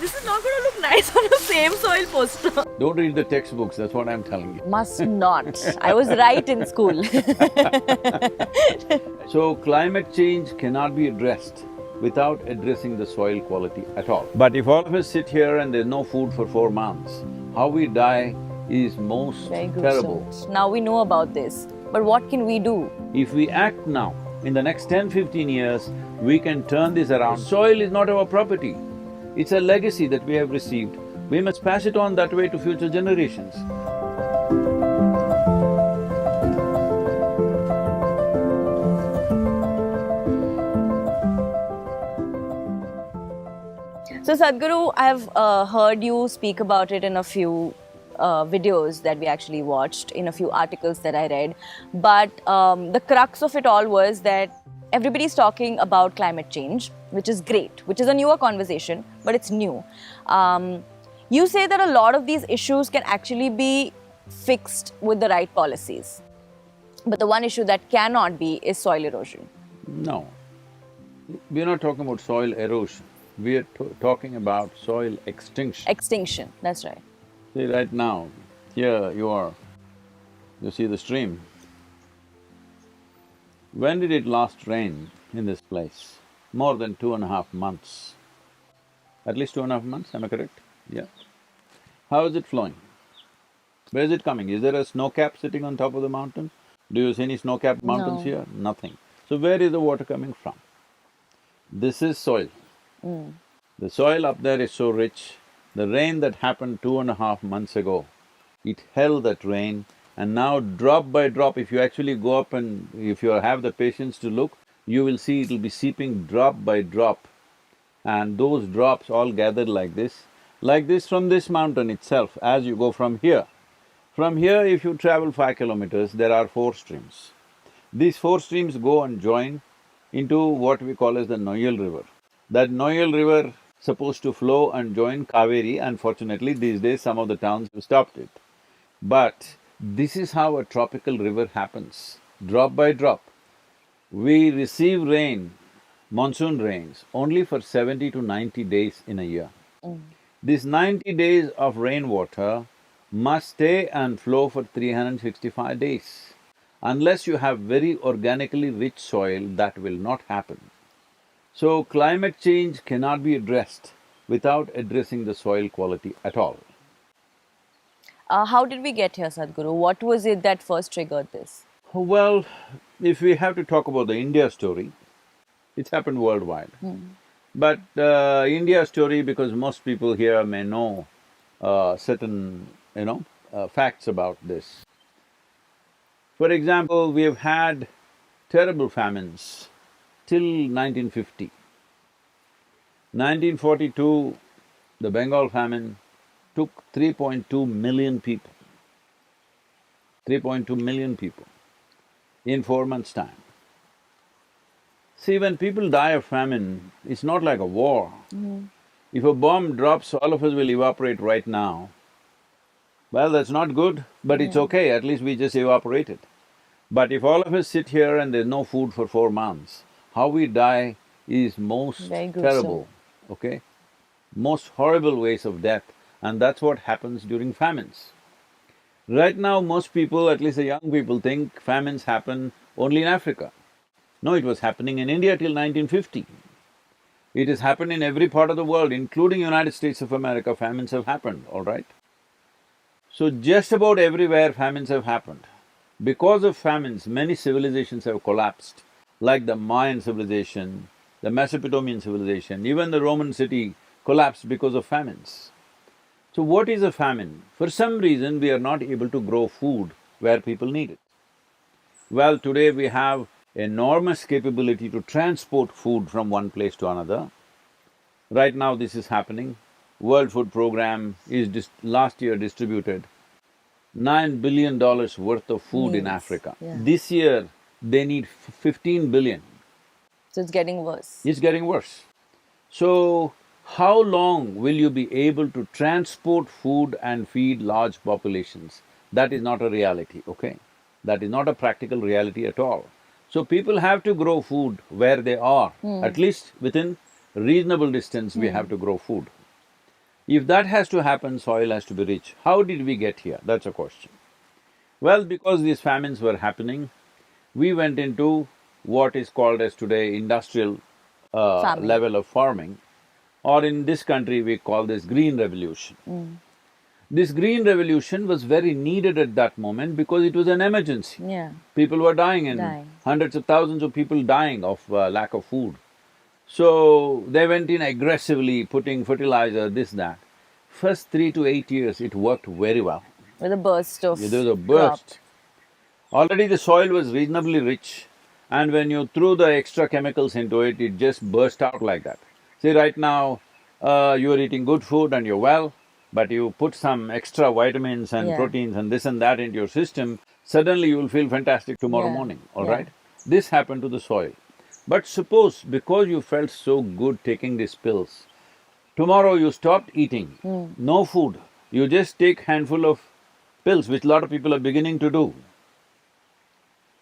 This is not going to look nice on the same soil poster. Don't read the textbooks, that's what I'm telling you. Must not. I was right in school. So climate change cannot be addressed without addressing the soil quality at all. But if all of us sit here and there's no food for 4 months, how we die is most Very good. terrible. Now we know about this, but what can we do? If we act now, in the next 10-15 years, we can turn this around. Soil is not our property, it's a legacy that we have received. We must pass it on that way to future generations. So Sadhguru, I've heard you speak about it in a few videos that we actually watched, in a few articles that I read. But the crux of it all was that everybody's talking about climate change, which is great, which is a newer conversation, but it's new. You say that a lot of these issues can actually be fixed with the right policies. But the one issue that cannot be is soil erosion. No, we're not talking about soil erosion, we're talking about soil extinction. Extinction, that's right. See, right now, here you are, you see the stream. When did it last rain in this place? More than 2.5 months. At least 2.5 months, am I correct? Yeah. How is it flowing? Where is it coming? Is there a snow cap sitting on top of the mountain? Do you see any snow-capped mountains No. here? Nothing. So where is the water coming from? This is soil. The soil up there is so rich, the rain that happened 2.5 months ago, it held that rain, and now drop by drop, if you actually go up and if you have the patience to look, you will see it'll be seeping drop by drop, and those drops all gathered like this from this mountain itself as you go from here. From here, if you travel 5 kilometers, there are 4 streams. These 4 streams go and join into what we call as the Noyal River. That Noyal River supposed to flow and join Kaveri. Unfortunately, these days some of the towns have stopped it. But this is how a tropical river happens, drop by drop. We receive rain, monsoon rains, only for 70 to 90 days in a year. These 90 days of rainwater must stay and flow for 365 days. Unless you have very organically rich soil, that will not happen. So climate change cannot be addressed without addressing the soil quality at all. How did we get here, Sadhguru? What was it that first triggered this? Well, if we have to talk about the India story, it's happened worldwide. But India story, because most people here may know certain, facts about this. For example, we have had terrible famines till 1950. 1942, the Bengal famine took 3.2 million people. 3.2 million people in 4 months' time. See, when people die of famine, it's not like a war. If a bomb drops, all of us will evaporate right now. Well, that's not good, but it's okay, at least we just evaporated. But if all of us sit here and there's no food for 4 months, how we die is most Very gruesome. terrible, okay? Most horrible ways of death, and that's what happens during famines. Right now, most people, at least the young people, think famines happen only in Africa. No, it was happening in India till 1950. It has happened in every part of the world, including United States of America, famines have happened, all right? So just about everywhere famines have happened. Because of famines, many civilizations have collapsed, like the Mayan civilization, the Mesopotamian civilization, even the Roman city collapsed because of famines. So what is a famine? For some reason, we are not able to grow food where people need it. Well, today we have enormous capability to transport food from one place to another. Right now this is happening. World Food Program is last year distributed $9 billion worth of food in Yes, Africa. yeah. This year, they need 15 billion. So it's getting worse. It's getting worse. So, how long will you be able to transport food and feed large populations? That is not a reality, okay? That is not a practical reality at all. So people have to grow food where they are, at least within reasonable distance we have to grow food. If that has to happen, soil has to be rich. How did we get here? That's a question. Well, because these famines were happening, we went into what is called as today industrial Farming. level of farming, or in this country we call this green revolution. This green revolution was very needed at that moment because it was an emergency. Yeah. People were dying and Dying. hundreds of thousands of people dying of lack of food. So they went in aggressively putting fertilizer, this, that. First 3 to 8 years it worked very well. With a burst of There was a crop. burst. Already the soil was reasonably rich, and when you threw the extra chemicals into it, it just burst out like that. See, right now, you're eating good food and you're well, but you put some extra vitamins and Yeah. proteins and this and that into your system, suddenly you will feel fantastic tomorrow Yeah. morning, all Yeah. right? This happened to the soil. But suppose, because you felt so good taking these pills, tomorrow you stopped eating, no food, you just take handful of pills, which a lot of people are beginning to do.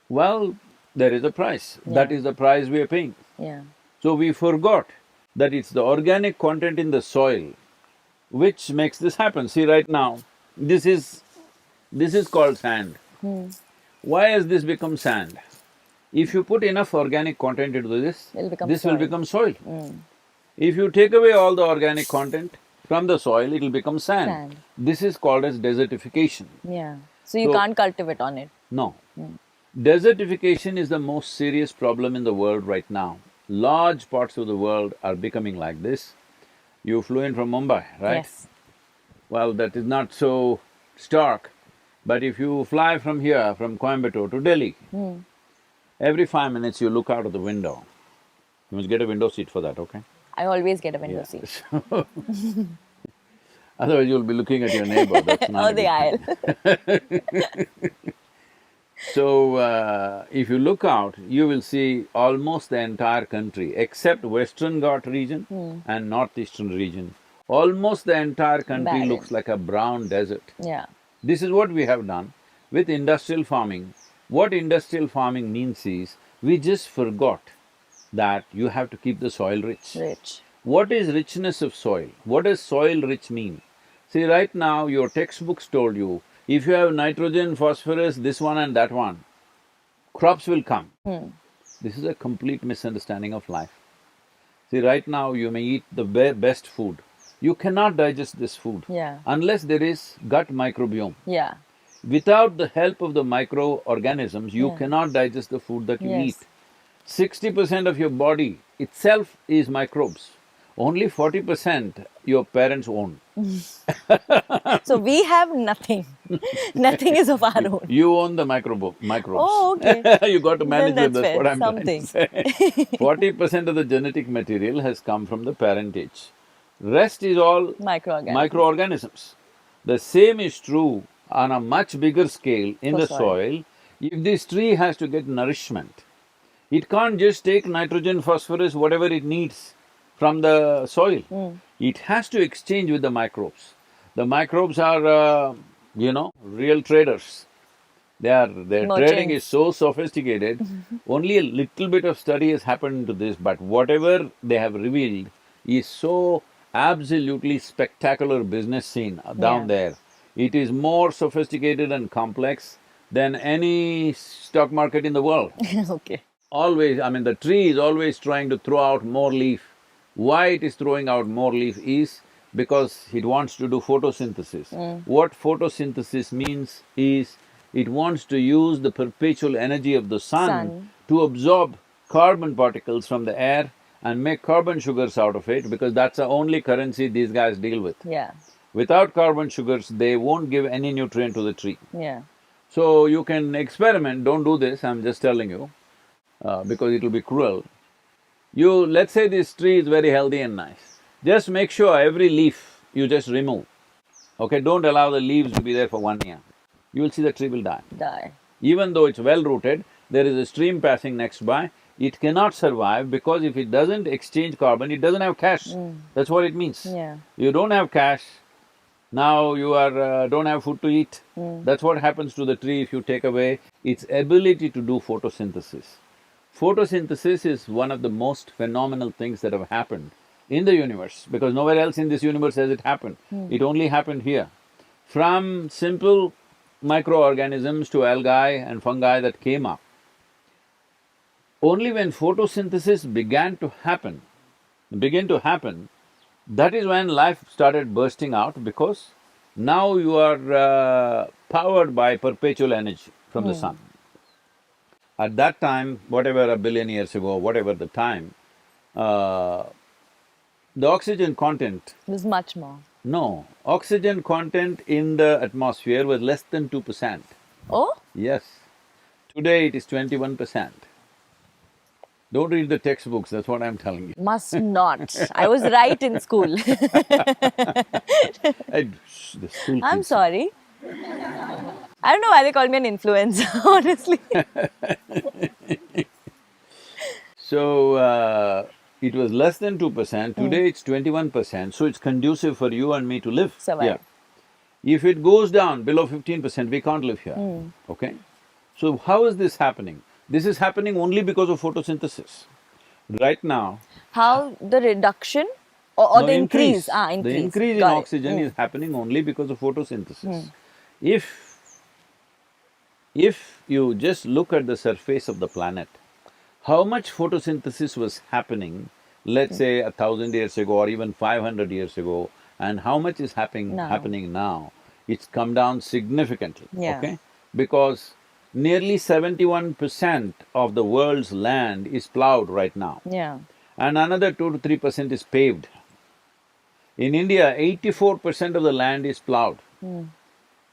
Well, there is a price. That Yeah. is the price we are paying. Yeah. So we forgot that it's the organic content in the soil which makes this happen. See, right now, this is called sand. Why has this become sand? If you put enough organic content into this, It'll become this will soil. become soil. If you take away all the organic content from the soil, it'll become sand. Sand. This is called as desertification. Yeah. So you So- can't cultivate on it. No. Desertification is the most serious problem in the world right now. Large parts of the world are becoming like this. You flew in from Mumbai, right? Yes. Well, that is not so stark, but if you fly from here, from Coimbatore to Delhi, every 5 minutes you look out of the window. You must get a window seat for that, okay? I always get a window Yeah. seat. Otherwise you'll be looking at your neighbor, that's not Or a the good aisle. thing. So, if you look out, you will see almost the entire country, except Western Ghat region and Northeastern region. Almost the entire country Barren. looks like a brown desert. Yeah. This is what we have done with industrial farming. What industrial farming means is, we just forgot that you have to keep the soil rich. Rich. What is richness of soil? What does soil rich mean? See, right now your textbooks told you, if you have nitrogen, phosphorus, this one and that one, crops will come. This is a complete misunderstanding of life. See, right now you may eat the best food, you cannot digest this food Yeah. unless there is gut microbiome. Yeah. Without the help of the microorganisms, you Yeah. cannot digest the food that you Yes. eat. 60% of your body itself is microbes, only 40% your parents own. So we have nothing. Nothing is of our own. You own the microbes. Oh, okay. You got to manage Then them, that's fair. what I'm Something. trying to say. 40% of the genetic material has come from the parentage. Rest is all Microorganisms. microorganisms. The same is true on a much bigger scale in For the soil. soil. If this tree has to get nourishment, it can't just take nitrogen, phosphorus, whatever it needs from the soil. It has to exchange with the microbes. The microbes are, real traders. Their trading is Merchants. so sophisticated, only a little bit of study has happened to this, but whatever they have revealed is so absolutely spectacular business scene down Yeah. there. It is more sophisticated and complex than any stock market in the world. Okay. Always, I mean, the tree is always trying to throw out more leaf. Why it is throwing out more leaf is because it wants to do photosynthesis. What photosynthesis means is, it wants to use the perpetual energy of the sun to absorb carbon particles from the air and make carbon sugars out of it, because that's the only currency these guys deal with. Yeah. Without carbon sugars, they won't give any nutrient to the tree. Yeah. So you can experiment, don't do this, I'm just telling you, because it'll be cruel. Let's say this tree is very healthy and nice, just make sure every leaf you just remove, okay? Don't allow the leaves to be there for 1 year. You will see the tree will die. Die. Even though it's well rooted, there is a stream passing next by, it cannot survive because if it doesn't exchange carbon, it doesn't have cash. That's what it means. Yeah. You don't have cash, now you don't have food to eat. That's what happens to the tree if you take away its ability to do photosynthesis. Photosynthesis is one of the most phenomenal things that have happened in the universe, because nowhere else in this universe has it happened. It only happened here. From simple microorganisms to algae and fungi that came up, only when photosynthesis begin to happen, that is when life started bursting out, because now you are powered by perpetual energy from the sun. At that time, whatever a billion years ago, whatever the time, uh, the oxygen content… There's much more. No, oxygen content in the atmosphere was less than 2%. Oh? Yes. Today it is 21%. Don't read the textbooks, that's what I'm telling you. Must not. I was right in school. The school I'm kids… sorry. I don't know why they call me an influencer, honestly. So, it was less than 2%, today it's 21%, so it's conducive for you and me to live. Survive. Yeah. If it goes down below 15%, we can't live here, okay? So how is this happening? This is happening only because of photosynthesis. Right now… How the reduction or No, the increase? The Increase. increase in Got it. oxygen is happening only because of photosynthesis. If you just look at the surface of the planet, how much photosynthesis was happening, let's say 1,000 years ago or even 500 years ago, and how much is happening now, it's come down significantly, Yeah. okay? Because nearly 71% of the world's land is plowed right now, Yeah. and another 2 to 3% is paved. In India, 84% of the land is plowed.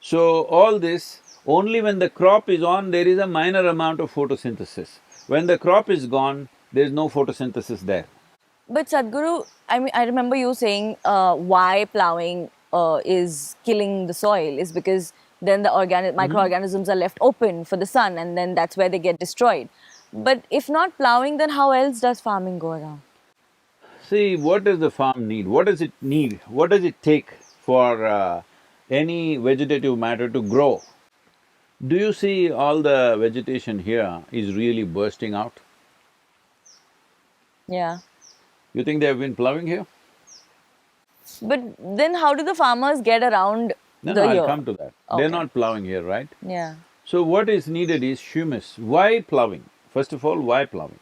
So all this, only when the crop is on, there is a minor amount of photosynthesis. When the crop is gone, there is no photosynthesis there. But Sadhguru, I mean, I remember you saying why plowing is killing the soil is because then the microorganisms are left open for the sun, and then that's where they get destroyed. But if not plowing, then how else does farming go around? See, what does the farm need? What does it need? What does it take for any vegetative matter to grow? Do you see all the vegetation here is really bursting out? Yeah. You think they have been plowing here? But then how do the farmers get around No, the no, year? I'll come to that. Okay. They're not plowing here, right? Yeah. So what is needed is humus. Why plowing? First of all, why plowing?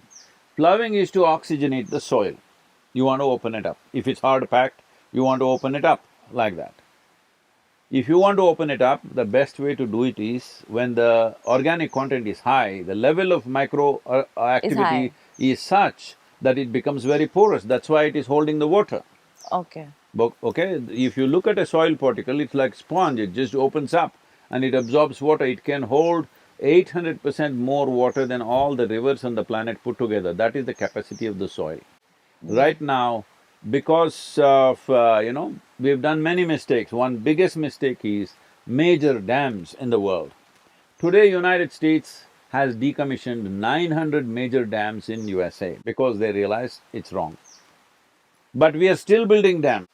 Plowing is to oxygenate the soil. You want to open it up. If it's hard packed, you want to open it up like that. If you want to open it up, the best way to do it is when the organic content is high, the level of micro activity is such that it becomes very porous, that's why it is holding the water. Okay. Okay, if you look at a soil particle, it's like sponge, it just opens up and it absorbs water. It can hold 800% more water than all the rivers on the planet put together. That is the capacity of the soil. Right now, because of, we've done many mistakes. One biggest mistake is major dams in the world. Today, United States has decommissioned 900 major dams in USA because they realized it's wrong. But we are still building dams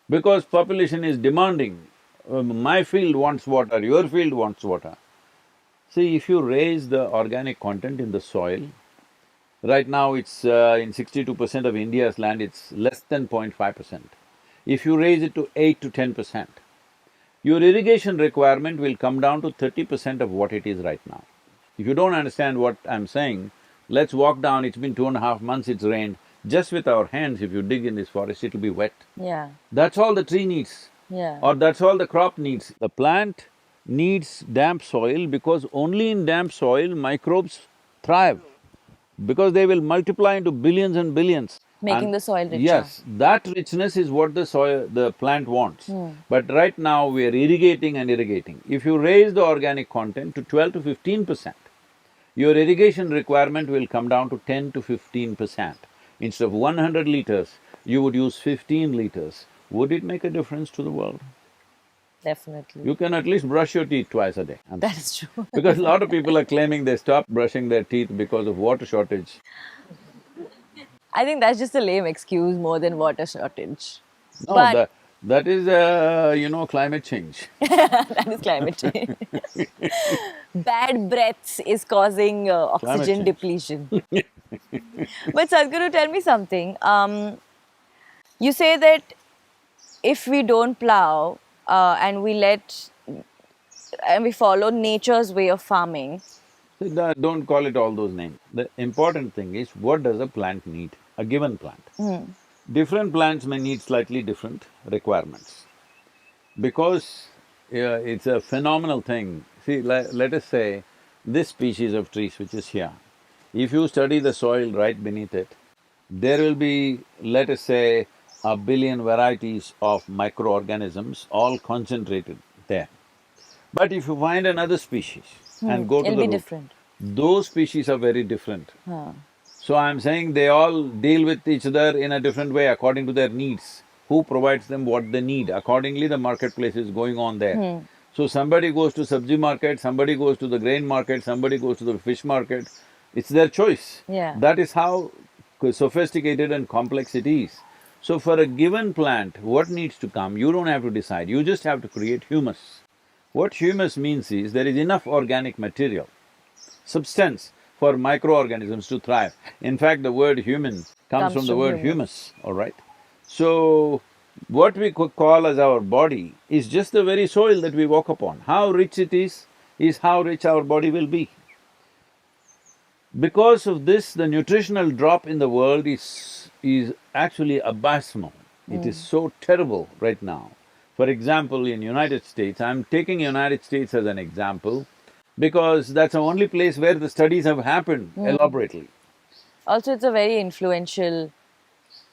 because population is demanding, my field wants water, your field wants water. See, if you raise the organic content in the soil, right now it's in 62% of India's land, it's less than 0.5%. If you raise it to 8 to 10%, your irrigation requirement will come down to 30% of what it is right now. If you don't understand what I'm saying, let's walk down, it's been 2.5 months, it's rained. Just with our hands, if you dig in this forest, it'll be wet. Yeah. That's all the tree needs. Yeah. Or that's all the crop needs. The plant needs damp soil because only in damp soil microbes thrive, because they will multiply into billions and billions. Making And the soil richer. yes, that richness is what the plant wants. But right now we are irrigating and irrigating. If you raise the organic content to 12 to 15%, your irrigation requirement will come down to 10 to 15%. Instead of 100 liters, you would use 15 liters. Would it make a difference to the world? Definitely. You can at least brush your teeth twice a day. That is true. Because a lot of people are claiming they stopped brushing their teeth because of water shortage. I think that's just a lame excuse more than water shortage. No, But that is, climate change. that is climate change. Bad breaths is causing oxygen change. depletion. But Sadhguru, tell me something. You say that if we don't plow and we follow nature's way of farming. So don't call it all those names. The important thing is, what does a plant need, a given plant? Different plants may need slightly different requirements. Because it's a phenomenal thing. See, let us say this species of trees which is here, if you study the soil right beneath it, there will be, let us say, 1 billion varieties of microorganisms all concentrated there. But if you find another species and go to It'll the be root, different. those species are very different. Huh. So I'm saying they all deal with each other in a different way according to their needs. Who provides them what they need, accordingly the marketplace is going on there. So somebody goes to sabji market, somebody goes to the grain market, somebody goes to the fish market, it's their choice. Yeah. That is how sophisticated and complex it is. So for a given plant, what needs to come, you don't have to decide, you just have to create humus. What humus means is, there is enough organic material, substance for microorganisms to thrive. In fact, the word human comes from the word humus, all right? So, what we could call as our body is just the very soil that we walk upon. How rich it is how rich our body will be. Because of this, the nutritional drop in the world is actually abysmal. It is so terrible right now. For example, in United States, I'm taking United States as an example because that's the only place where the studies have happened elaborately. Also, it's a very influential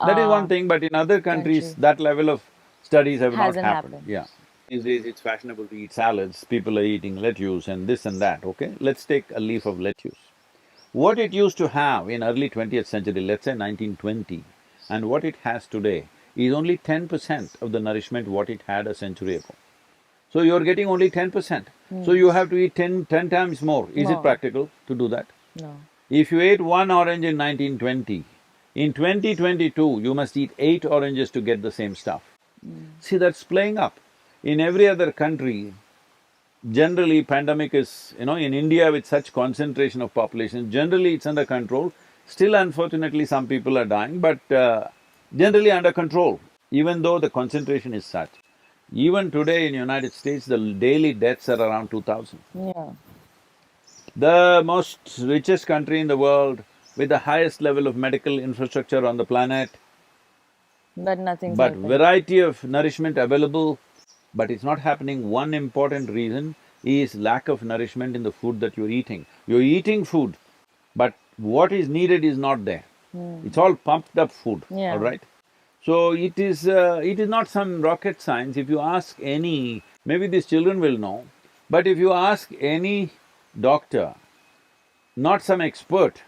That is one thing, but in other countries, country. that level of studies have not Hasn't happened, happened. yeah. These days it's fashionable to eat salads, people are eating lettuce and this and that, okay? Let's take a leaf of lettuce. What it used to have in early 20th century, let's say 1920, and what it has today is only 10% of the nourishment what it had a century ago. So you're getting only 10%. So you have to eat ten times more. Is it More. practical to do that? No. If you ate one orange in 1920, in 2022 you must eat 8 oranges to get the same stuff. See, that's playing up. In every other country, generally pandemic is, in India with such concentration of population, generally it's under control. Still unfortunately some people are dying, but generally under control, even though the concentration is such. Even today in United States, the daily deaths are around 2,000. Yeah. The most richest country in the world with the highest level of medical infrastructure on the planet, But nothing's but helping. variety of nourishment available, but it's not happening. One important reason is lack of nourishment in the food that you're eating. You're eating food, but what is needed is not there. It's all pumped up food, Yeah. all right? So it is not some rocket science. If you ask any, maybe these children will know, but if you ask any doctor, not some expert,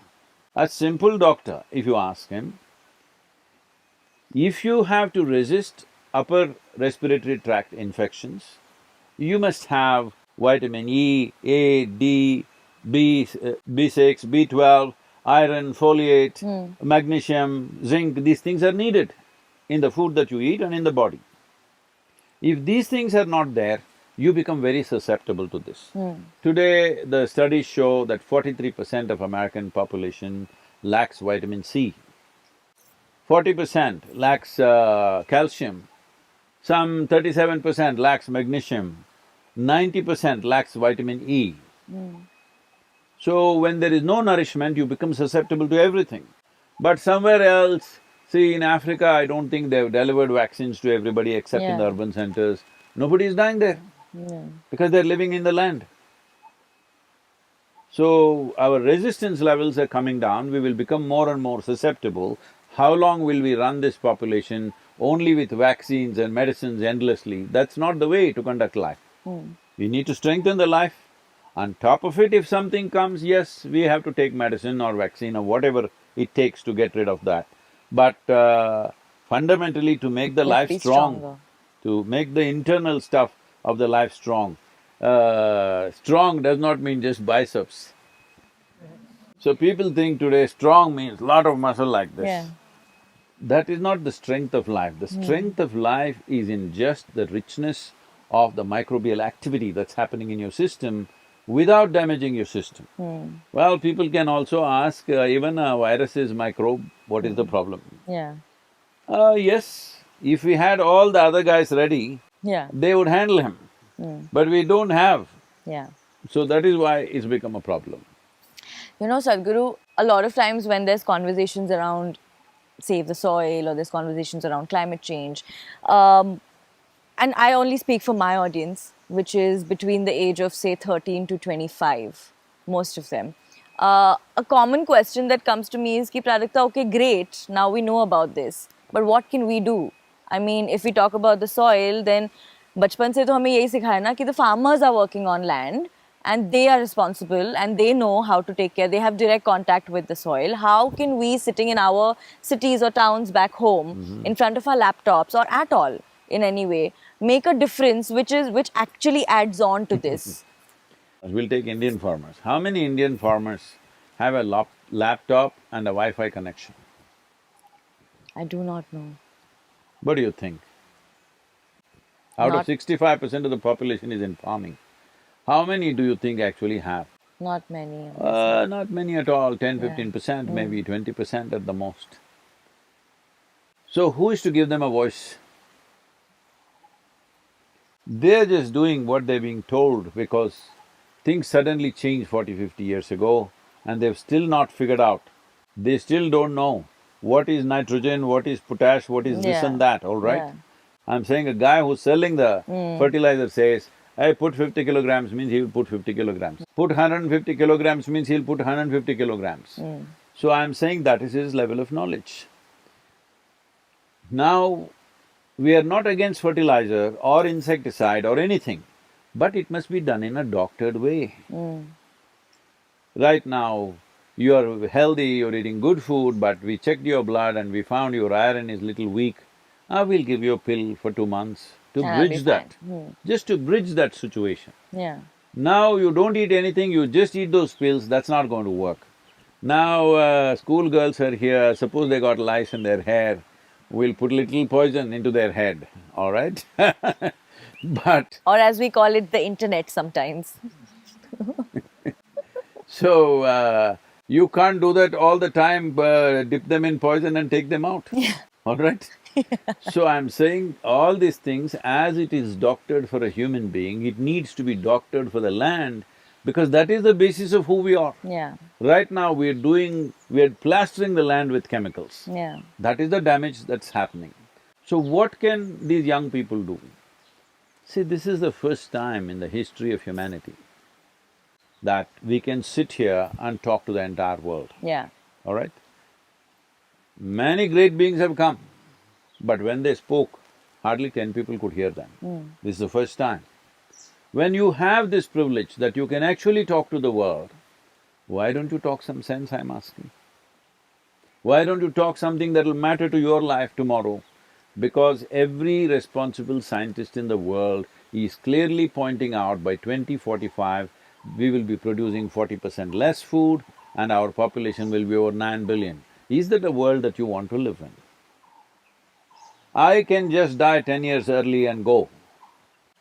a simple doctor, if you ask him, if you have to resist upper respiratory tract infections, you must have vitamin E, A, D, B6, B12, iron, folate, magnesium, zinc, these things are needed in the food that you eat and in the body. If these things are not there, you become very susceptible to this. Today, the studies show that 43% of American population lacks vitamin C, 40% lacks calcium, some 37% lacks magnesium, 90% lacks vitamin E. So when there is no nourishment, you become susceptible to everything. But somewhere else, see in Africa, I don't think they've delivered vaccines to everybody except in the Yeah. urban centers. Nobody is dying there Yeah. because they're living in the land. So our resistance levels are coming down, we will become more and more susceptible. How long will we run this population only with vaccines and medicines endlessly? That's not the way to conduct life. We need to strengthen the life. On top of it, if something comes, yes, we have to take medicine or vaccine or whatever it takes to get rid of that. But fundamentally, to make the You have life to be strong, stronger. to make the internal stuff of the life strong, strong does not mean just biceps. So people think today strong means lot of muscle like this. Yeah. That is not the strength of life. The strength of life is in just the richness of the microbial activity that's happening in your system without damaging your system. Well, people can also ask, even a virus is microbe, what is the problem? Yeah. Yes, if we had all the other guys ready, Yeah. they would handle him. But we don't have. Yeah. So that is why it's become a problem. You know, Sadhguru, a lot of times when there's conversations around save the soil or there's conversations around climate change, and I only speak for my audience, which is between the age of say 13 to 25, most of them. A common question that comes to me is ki Prajakta, okay, great, now we know about this, but what can we do? I mean, if we talk about the soil, then बचपन से तो हमें यही सिखाया ना कि the farmers are working on land and they are responsible and they know how to take care. They have direct contact with the soil. How can we, sitting in our cities or towns back home, in front of our laptops or at all in any way, make a difference which actually adds on to this? We'll take Indian farmers. How many Indian farmers have a laptop and a Wi-Fi connection? I do not know. What do you think? Out of Not 65% of the population is in farming. How many do you think actually have? not many. Honestly. Not many at all, 10, Yeah. 15%, maybe 20% at the most. So who is to give them a voice? They're just doing what they're being told because things suddenly changed 40, 50 years ago and they've still not figured out. They still don't know what is nitrogen, what is potash, what is this Yeah. and that, all right? Yeah. I'm saying a guy who's selling the fertilizer says, I put 50 kilograms means he will put 50 kilograms. Put 150 kilograms means he'll put 150 kilograms. So I'm saying that is his level of knowledge. Now, we are not against fertilizer or insecticide or anything, but it must be done in a doctored way. Right now, you are healthy, you're eating good food, but we checked your blood and we found your iron is little weak. We'll give you a pill for 2 months to And I'll be bridge that, just to bridge that situation. Yeah. Now you don't eat anything, you just eat those pills, that's not going to work. Now, school girls are here, suppose they got lice in their hair, we'll put little poison into their head, all right? But… Or as we call it, the internet sometimes. So, you can't do that all the time, dip them in poison and take them out, all right? So I'm saying all these things, as it is doctored for a human being, it needs to be doctored for the land because that is the basis of who we are. Yeah. Right now we're plastering the land with chemicals. Yeah. That is the damage that's happening. So what can these young people do? See, this is the first time in the history of humanity that we can sit here and talk to the entire world, Yeah. all right? Many great beings have come, but when they spoke, hardly 10 people could hear them. This is the first time. When you have this privilege that you can actually talk to the world, why don't you talk some sense, I'm asking? Why don't you talk something that'll matter to your life tomorrow? Because every responsible scientist in the world is clearly pointing out by 2045, we will be producing 40% less food and our population will be over 9 billion. Is that a world that you want to live in? I can just die 10 years early and go,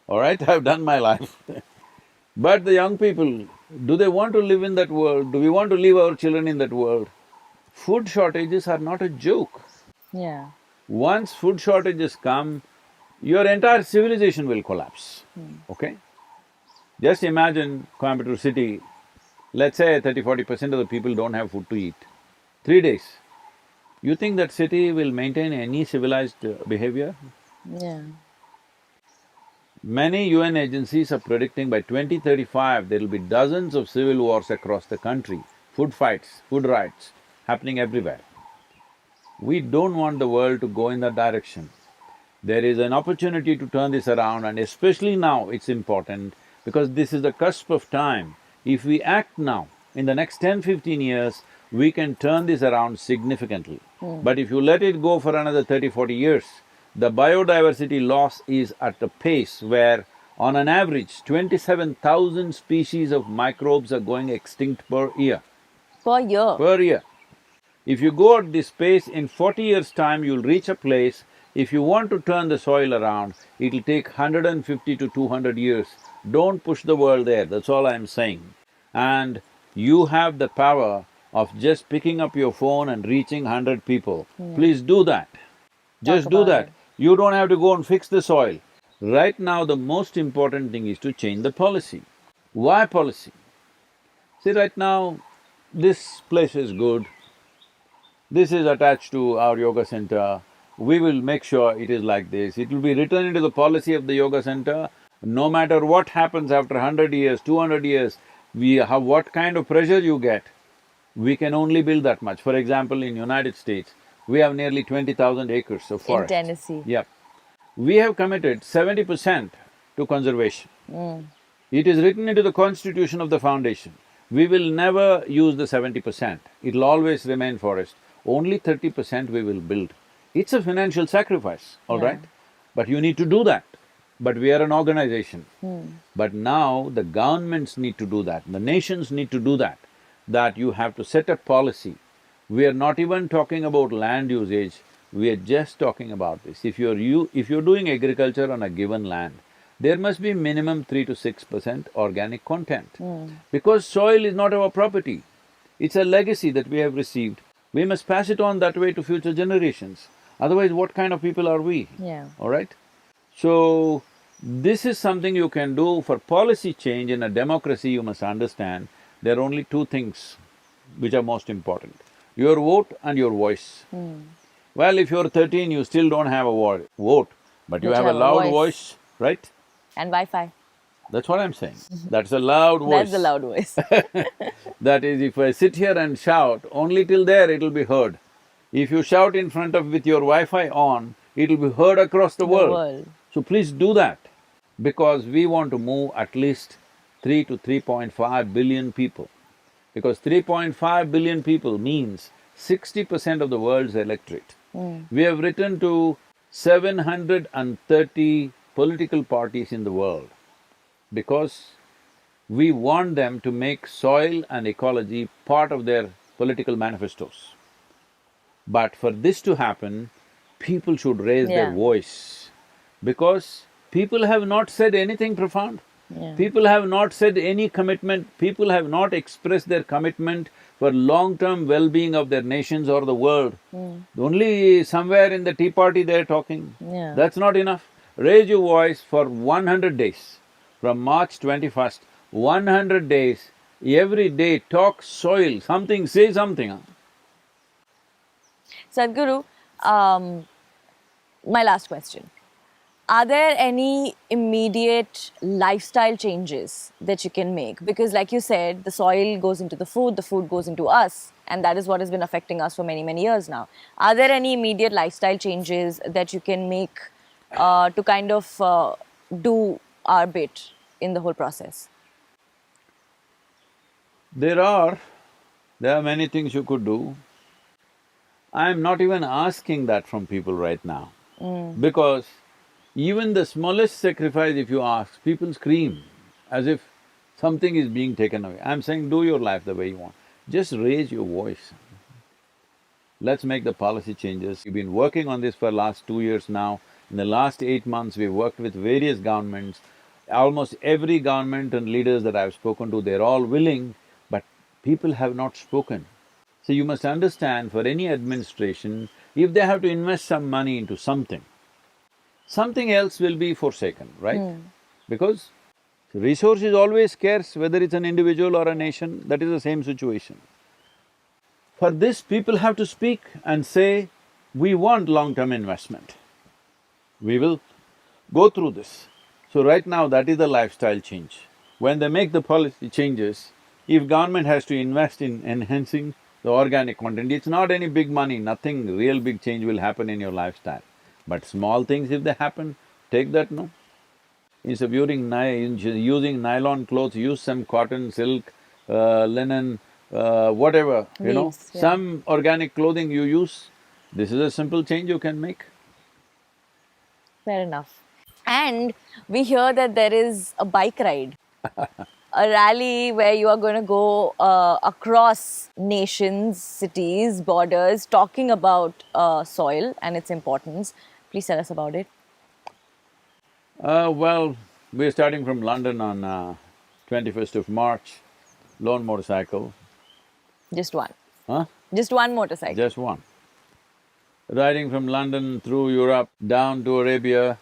all right? I've done my life. But the young people, do they want to live in that world? Do we want to leave our children in that world? Food shortages are not a joke. Yeah. Once food shortages come, your entire civilization will collapse, okay? Just imagine Coimbatore city, let's say 30–40% of the people don't have food to eat. 3 days. You think that city will maintain any civilized behavior? Yeah. Many UN agencies are predicting by 2035 there will be dozens of civil wars across the country, food fights, food riots happening everywhere. We don't want the world to go in that direction. There is an opportunity to turn this around and especially now it's important because this is the cusp of time. If we act now, in the next 10–15 years, we can turn this around significantly. But if you let it go for another 30–40 years, the biodiversity loss is at a pace where on an average 27,000 species of microbes are going extinct per year. Per year. Per year. If you go at this pace, in 40 years' time you'll reach a place, if you want to turn the soil around, it'll take 150 to 200 years. Don't push the world there, that's all I'm saying. And you have the power of just picking up your phone and reaching 100 people. Please do that. Just do about that. it. You don't have to go and fix the soil. Right now, the most important thing is to change the policy. Why policy? See, right now, this place is good, this is attached to our yoga center, we will make sure it is like this, it will be written into the policy of the yoga center, no matter what happens after 100 years, 200 years, we have what kind of pressure you get, we can only build that much. For example, in United States, we have nearly 20,000 acres of In forest. Tennessee. Yep. We have committed 70% to conservation. It is written into the constitution of the foundation. We will never use the 70%, it'll always remain forest. Only 30% we will build. It's a financial sacrifice, all Yeah. right? But you need to do that. But we are an organization. But now the governments need to do that, the nations need to do that, that you have to set a policy. We are not even talking about land usage, we are just talking about this. If you're doing agriculture on a given land, there must be minimum 3 to 6% organic content. Because soil is not our property, it's a legacy that we have received. We must pass it on that way to future generations. Otherwise, what kind of people are we? Yeah. All right? So, this is something you can do for policy change. In a democracy, you must understand there are only two things which are most important: your vote and your voice. Well, if you're 13, you still don't have a vote, but you But you have a have a loud voice. voice, right? And Wi-Fi. That's what I'm saying. That's a loud voice. That's the loud voice. That is, if I sit here and shout, only till there it'll be heard. If you shout in front of with your Wi-Fi on, it'll be heard across the The world. world. So please do that, because we want to move at least 3 to 3.5 billion people. Because 3.5 billion people means 60% of the world's electorate. We have written to 730 political parties in the world because we want them to make soil and ecology part of their political manifestos. But for this to happen, people should raise their Yeah. voice, because people have not said anything profound. Yeah. People have not said any commitment, people have not expressed their commitment for long-term well-being of their nations or the world. Only somewhere in the tea party they're talking. Yeah. That's not enough. Raise your voice for 100 days. From March 21st, 100 days, every day talk soil, something, say something. Sadhguru, my last question. Are there any immediate lifestyle changes that you can make? Because like you said, the soil goes into the food goes into us, and that is what has been affecting us for many, many years now. Are there any immediate lifestyle changes that you can make to kind of do our bit in the whole process? There are many things you could do. I'm not even asking that from people right now, because even the smallest sacrifice if you ask, people scream as if something is being taken away. I'm saying do your life the way you want, just raise your voice. Let's make the policy changes. We've been working on this for last 2 years now. In the last 8 months, we've worked with various governments. Almost every government and leaders that I've spoken to, they're all willing, but people have not spoken. So you must understand, for any administration, if they have to invest some money into something, something else will be forsaken, right? Because resource is always scarce, whether it's an individual or a nation, that is the same situation. For this, people have to speak and say, we want long-term investment. We will go through this. So right now, that is the lifestyle change. When they make the policy changes, if government has to invest in enhancing the organic content, it's not any big money, nothing real big change will happen in your lifestyle. But small things, if they happen, take that, no? Instead of using nylon clothes, use some cotton, silk, linen, whatever, Weaves, yeah. some organic clothing you use. This is a simple change you can make. Fair enough. And we hear that there is a bike ride, a rally where you are going to go across nations, cities, borders, talking about soil and its importance. Please tell us about it. Well, we're starting from London on 21st of March, lone motorcycle. Just one. Huh? Just one motorcycle. Just one. riding from London through Europe down to Arabia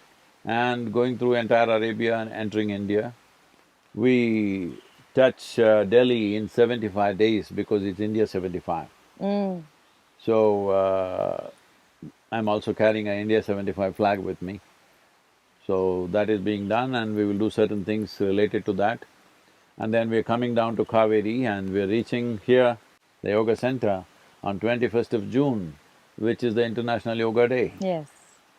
and going through entire Arabia and entering India. We touch Delhi in 75 days because it's India 75. So, I'm also carrying a India 75 flag with me. So that is being done and we will do certain things related to that. And then we're coming down to Kaveri and we're reaching here, the yoga center, on 21st of June, which is the International Yoga Day. Yes.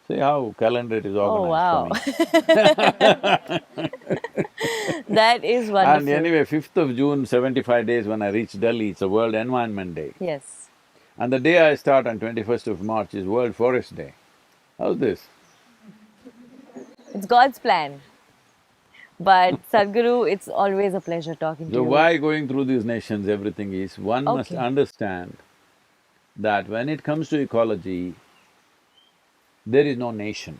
See how calendar it is Oh, wow. organized for me. That is wonderful. And anyway, 5th of June, 75 days when I reach Delhi, it's a World Environment Day. Yes. And the day I start on 21st of March is World Forest Day. How's this? It's God's plan. But Sadhguru, it's always a pleasure talking to So you. why going through these nations, everything is, one must Okay. understand that when it comes to ecology, there is no nation.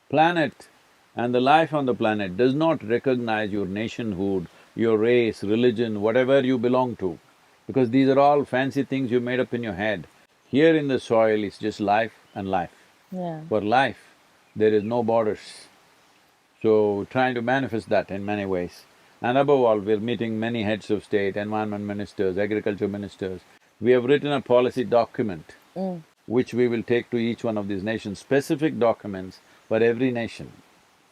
Planet and the life on the planet does not recognize your nationhood, your race, religion, whatever you belong to, because these are all fancy things you made up in your head. Here in the soil, it's just life and life. Yeah. For life, there is no borders. So, trying to manifest that in many ways. And above all, we're meeting many heads of state, environment ministers, agriculture ministers. We have written a policy document which we will take to each one of these nations, specific documents for every nation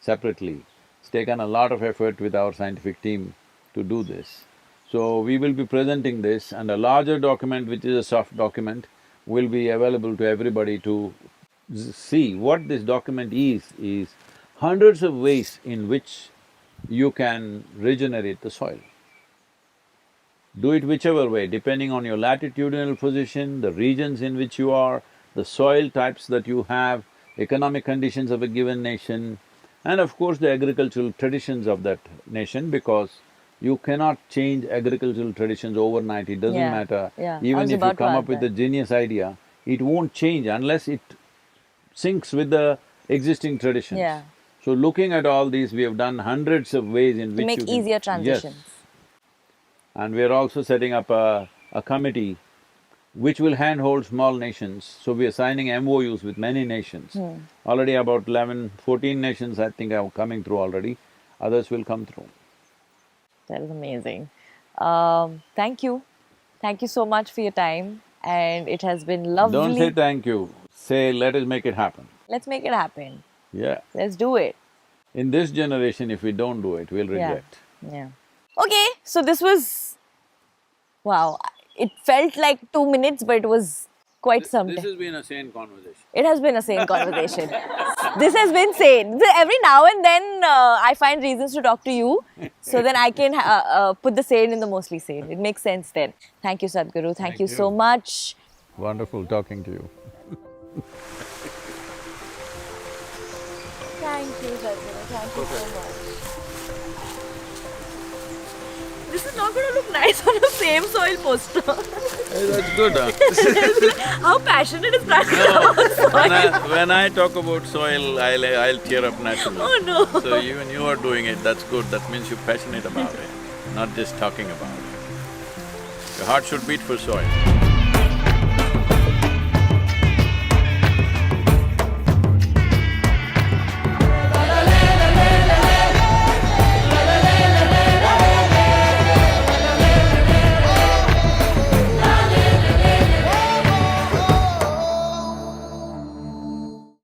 separately. It's taken a lot of effort with our scientific team to do this. So, we will be presenting this and a larger document, which is a soft document, will be available to everybody to see. What this document is hundreds of ways in which you can regenerate the soil. Do it whichever way, depending on your latitudinal position, the regions in which you are, the soil types that you have, economic conditions of a given nation, and of course the agricultural traditions of that nation, because you cannot change agricultural traditions overnight, it doesn't Yeah, matter. yeah. I Even was if you about to come ask up with that. a genius idea, it won't change unless it syncs with the existing traditions. Yeah. So looking at all these, we have done hundreds of ways in To which make you can… easier transitions. Yes. And we are also setting up a committee which will handhold small nations. So we are signing MOUs with many nations. Already about 14 nations I think are coming through already, others will come through. That is amazing. Thank you. Thank you so much for your time and it has been lovely. Don't say thank you, say let us make it happen. Let's make it happen. Yeah. Let's do it. In this generation, if we don't do it, we'll regret. Yeah. Okay, so this was… wow, it felt like 2 minutes, but it was quite something. This has been a sane conversation. It has been a sane conversation. This has been sane. Every now and then I find reasons to talk to you, so then I can put the sane in the mostly sane. It makes sense then. Thank you, Sadhguru. Thank you so much. Wonderful talking to you. Thank you, Sadhguru. Thank you so much. This is not going to look nice on the same soil poster. Hey, that's good, huh? How passionate is Prajakta about soil? When I talk about soil, I'll tear up naturally. Oh no. So even you are doing it, that's good, that means you're passionate about it, not just talking about it. Your heart should beat for soil.